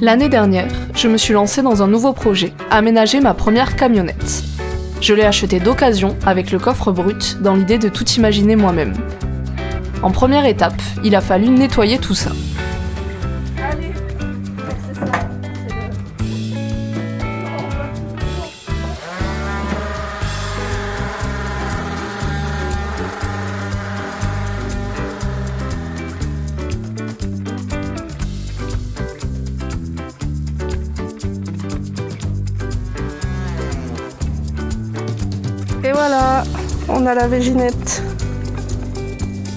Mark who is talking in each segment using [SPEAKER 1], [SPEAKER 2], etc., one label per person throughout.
[SPEAKER 1] L'année dernière, je me suis lancée dans un nouveau projet, aménager ma première camionnette. Je l'ai achetée d'occasion avec le coffre brut dans l'idée de tout imaginer moi-même. En première étape, il a fallu nettoyer tout ça.
[SPEAKER 2] Allez, c'est ça. Et voilà, on a la véginette.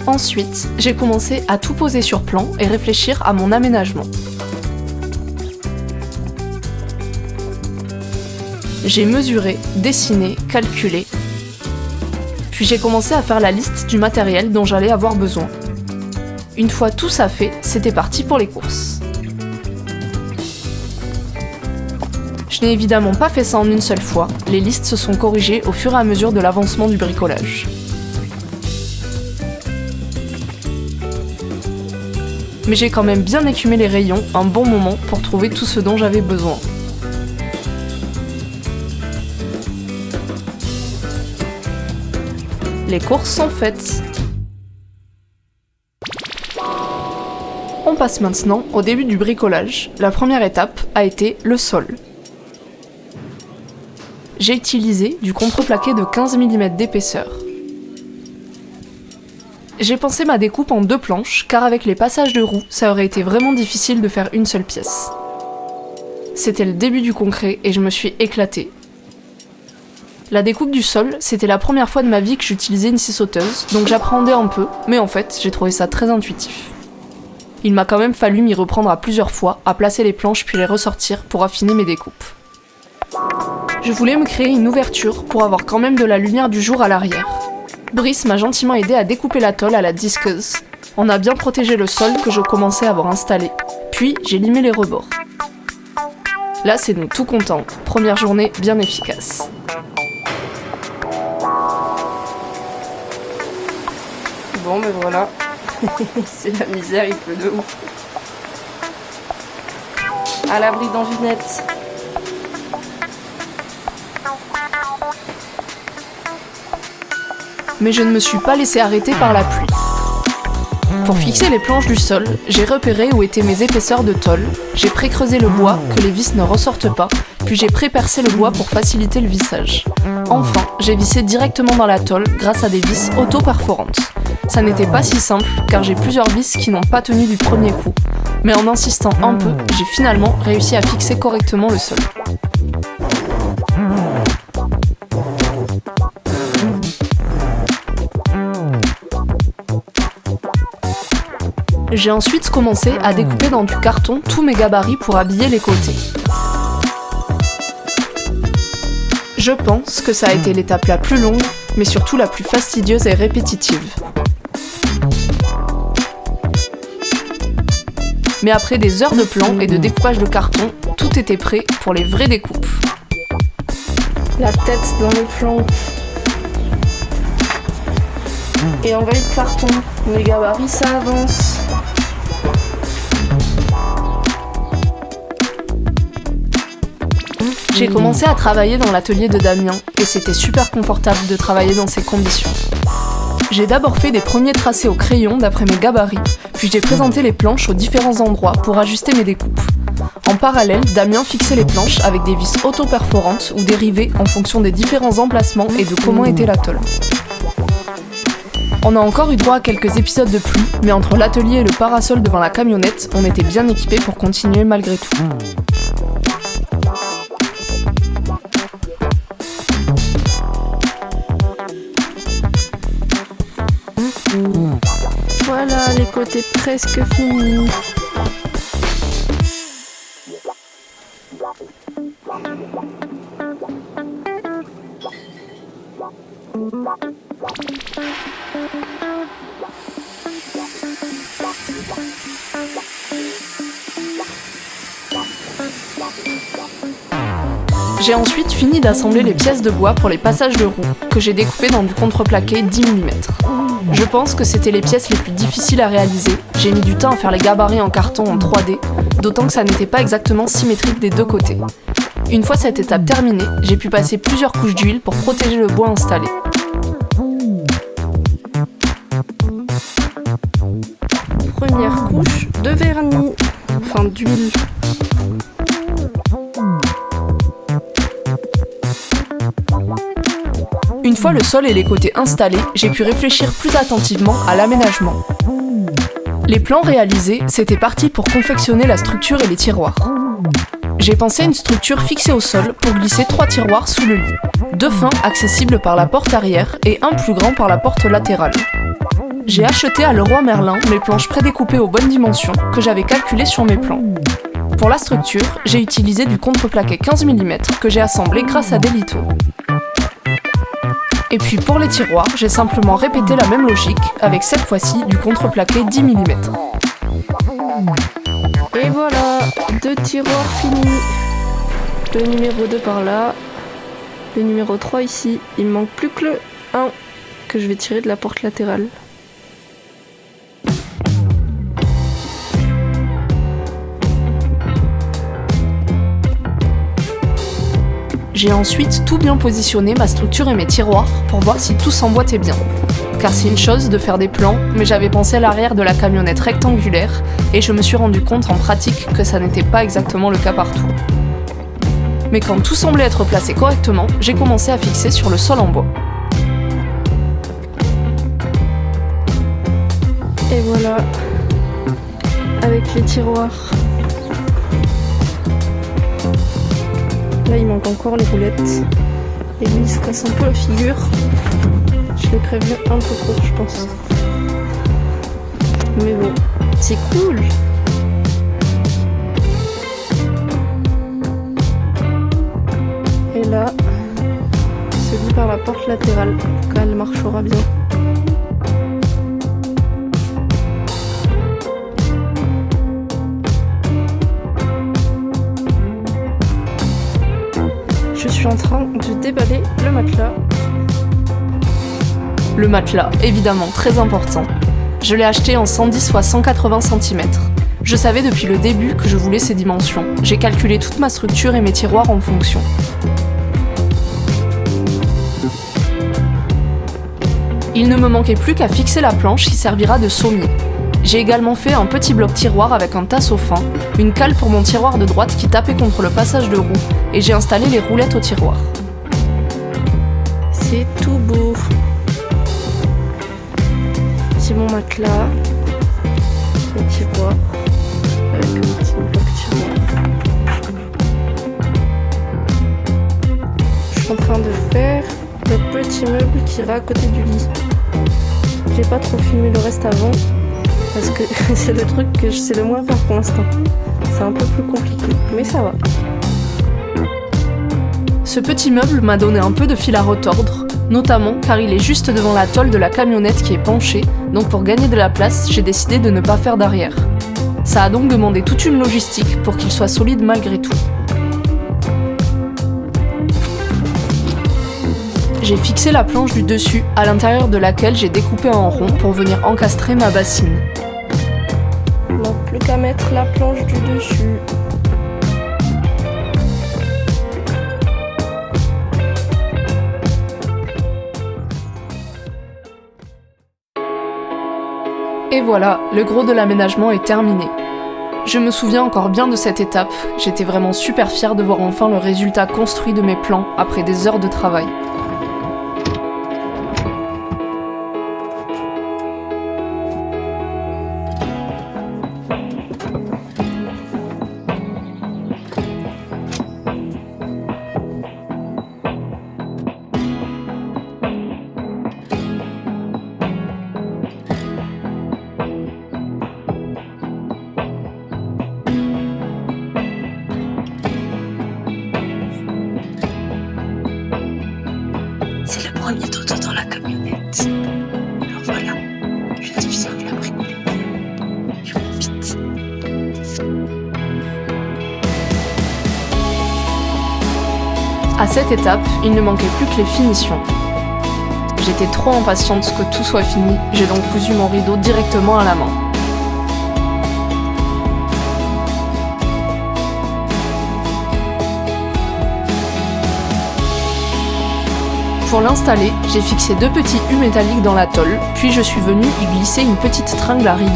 [SPEAKER 1] Ensuite, j'ai commencé à tout poser sur plan et réfléchir à mon aménagement. J'ai mesuré, dessiné, calculé. Puis j'ai commencé à faire la liste du matériel dont j'allais avoir besoin. Une fois tout ça fait, c'était parti pour les courses. Je n'ai évidemment pas fait ça en une seule fois, les listes se sont corrigées au fur et à mesure de l'avancement du bricolage. Mais j'ai quand même bien écumé les rayons un bon moment pour trouver tout ce dont j'avais besoin. Les courses sont faites. On passe maintenant au début du bricolage. La première étape a été le sol. J'ai utilisé du contreplaqué de 15 mm d'épaisseur. J'ai pensé ma découpe en 2 planches, car avec les passages de roues, ça aurait été vraiment difficile de faire une seule pièce. C'était le début du concret et je me suis éclatée. La découpe du sol, c'était la première fois de ma vie que j'utilisais une scie sauteuse, donc j'appréhendais un peu, mais en fait, j'ai trouvé ça très intuitif. Il m'a quand même fallu m'y reprendre à plusieurs fois, à placer les planches puis les ressortir pour affiner mes découpes. Je voulais me créer une ouverture pour avoir quand même de la lumière du jour à l'arrière. Brice m'a gentiment aidé à découper la tôle à la disqueuse. On a bien protégé le sol que je commençais à avoir installé, puis j'ai limé les rebords. Là, c'est nous tout contents. Première journée bien efficace.
[SPEAKER 2] Bon, mais voilà. C'est la misère, il pleut de ouf. À l'abri d'Anginette.
[SPEAKER 1] Mais je ne me suis pas laissé arrêter par la pluie. Pour fixer les planches du sol, j'ai repéré où étaient mes épaisseurs de tôle, j'ai pré-creusé le bois, que les vis ne ressortent pas, puis j'ai pré-percé le bois pour faciliter le vissage. Enfin, j'ai vissé directement dans la tôle grâce à des vis auto-perforantes. Ça n'était pas si simple, car j'ai plusieurs vis qui n'ont pas tenu du premier coup. Mais en insistant un peu, j'ai finalement réussi à fixer correctement le sol. J'ai ensuite commencé à découper dans du carton tous mes gabarits pour habiller les côtés. Je pense que ça a été l'étape la plus longue, mais surtout la plus fastidieuse et répétitive. Mais après des heures de plan et de découpage de carton, tout était prêt pour les vraies découpes.
[SPEAKER 2] La tête dans les flancs. Et enlever le carton. Les gabarits, ça avance.
[SPEAKER 1] J'ai commencé à travailler dans l'atelier de Damien et c'était super confortable de travailler dans ces conditions. J'ai d'abord fait des premiers tracés au crayon d'après mes gabarits, puis j'ai présenté les planches aux différents endroits pour ajuster mes découpes. En parallèle, Damien fixait les planches avec des vis auto-perforantes ou dérivées en fonction des différents emplacements et de comment était la tôle. On a encore eu droit à quelques épisodes de pluie, mais entre l'atelier et le parasol devant la camionnette, on était bien équipés pour continuer malgré tout.
[SPEAKER 2] Voilà, les côtés presque finis.
[SPEAKER 1] J'ai ensuite fini d'assembler les pièces de bois pour les passages de roues, que j'ai découpées dans du contreplaqué 10 mm. Je pense que c'était les pièces les plus difficiles à réaliser, j'ai mis du temps à faire les gabarits en carton en 3D, d'autant que ça n'était pas exactement symétrique des deux côtés. Une fois cette étape terminée, j'ai pu passer plusieurs couches d'huile pour protéger le bois installé.
[SPEAKER 2] Première couche de vernis, enfin d'huile.
[SPEAKER 1] Une fois le sol et les côtés installés, j'ai pu réfléchir plus attentivement à l'aménagement. Les plans réalisés, c'était parti pour confectionner la structure et les tiroirs. J'ai pensé à une structure fixée au sol pour glisser 3 tiroirs sous le lit. 2 fins accessibles par la porte arrière et un plus grand par la porte latérale. J'ai acheté à Leroy Merlin mes planches prédécoupées aux bonnes dimensions que j'avais calculées sur mes plans. Pour la structure, j'ai utilisé du contreplaqué 15 mm que j'ai assemblé grâce à des litos. Et puis pour les tiroirs, j'ai simplement répété la même logique avec cette fois-ci du contreplaqué 10 mm.
[SPEAKER 2] Et voilà, 2 tiroirs finis. Le numéro 2 par là, le numéro 3 ici. Il me manque plus que le 1 que je vais tirer de la porte latérale.
[SPEAKER 1] J'ai ensuite tout bien positionné ma structure et mes tiroirs pour voir si tout s'emboîtait bien. Car c'est une chose de faire des plans, mais j'avais pensé à l'arrière de la camionnette rectangulaire et je me suis rendu compte en pratique que ça n'était pas exactement le cas partout. Mais quand tout semblait être placé correctement, j'ai commencé à fixer sur le sol en bois.
[SPEAKER 2] Et voilà, avec les tiroirs. Là, il manque encore les roulettes. Et lui, il se casse un peu la figure. Je l'ai prévu un peu court, je pense. Mais bon, c'est cool. Et là, celui par la porte latérale, quand elle marchera bien. Je suis en train de déballer le matelas.
[SPEAKER 1] Le matelas, évidemment, très important. Je l'ai acheté en 110 x 180 cm. Je savais depuis le début que je voulais ces dimensions. J'ai calculé toute ma structure et mes tiroirs en fonction. Il ne me manquait plus qu'à fixer la planche qui servira de sommier. J'ai également fait un petit bloc tiroir avec un tasseau fin, une cale pour mon tiroir de droite qui tapait contre le passage de roue, et j'ai installé les roulettes au tiroir.
[SPEAKER 2] C'est tout beau. J'ai mon matelas, le tiroir, avec un petit bloc tiroir. Je suis en train de faire le petit meuble qui ira à côté du lit. J'ai pas trop filmé le reste avant, parce que c'est le truc que je sais le moins faire pour l'instant. C'est un peu plus compliqué, mais ça va.
[SPEAKER 1] Ce petit meuble m'a donné un peu de fil à retordre, notamment car il est juste devant la tôle de la camionnette qui est penchée, donc pour gagner de la place, j'ai décidé de ne pas faire d'arrière. Ça a donc demandé toute une logistique pour qu'il soit solide malgré tout. J'ai fixé la planche du dessus, à l'intérieur de laquelle j'ai découpé en rond pour venir encastrer ma bassine.
[SPEAKER 2] Il ne manque plus qu'à mettre la planche du dessus.
[SPEAKER 1] Et voilà, le gros de l'aménagement est terminé. Je me souviens encore bien de cette étape, j'étais vraiment super fière de voir enfin le résultat construit de mes plans après des heures de travail.
[SPEAKER 2] C'est le premier dodo dans la camionnette. Alors voilà, je suis fière de la bricoler. Je profite.
[SPEAKER 1] À cette étape, il ne manquait plus que les finitions. J'étais trop impatiente que tout soit fini, j'ai donc cousu mon rideau directement à la main. Pour l'installer, j'ai fixé 2 petits U métalliques dans la tôle, puis je suis venue y glisser une petite tringle à rideau.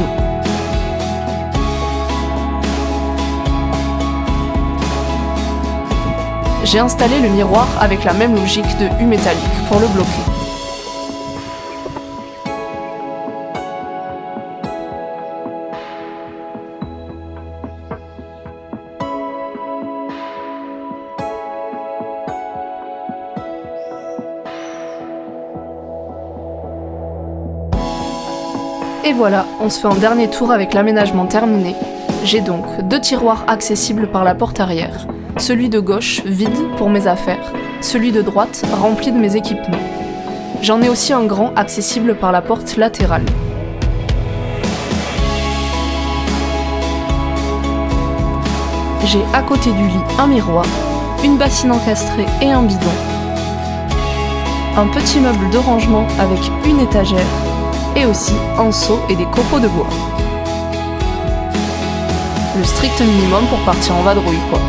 [SPEAKER 1] J'ai installé le miroir avec la même logique de U métallique pour le bloquer. Et voilà, on se fait un dernier tour avec l'aménagement terminé. J'ai donc 2 tiroirs accessibles par la porte arrière. Celui de gauche, vide pour mes affaires. Celui de droite, rempli de mes équipements. J'en ai aussi un grand accessible par la porte latérale. J'ai à côté du lit un miroir, une bassine encastrée et un bidon. Un petit meuble de rangement avec une étagère et aussi un seau et des copeaux de bois. Le strict minimum pour partir en vadrouille, quoi.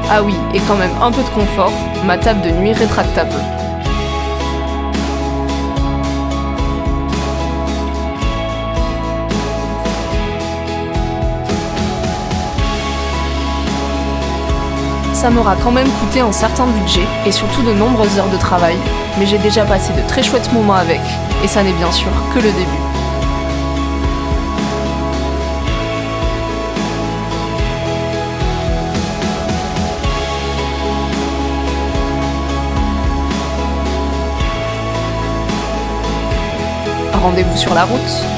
[SPEAKER 1] Ah oui, et quand même un peu de confort, ma table de nuit rétractable. Ça m'aura quand même coûté un certain budget et surtout de nombreuses heures de travail, mais j'ai déjà passé de très chouettes moments avec, et ça n'est bien sûr que le début. Rendez-vous sur la route.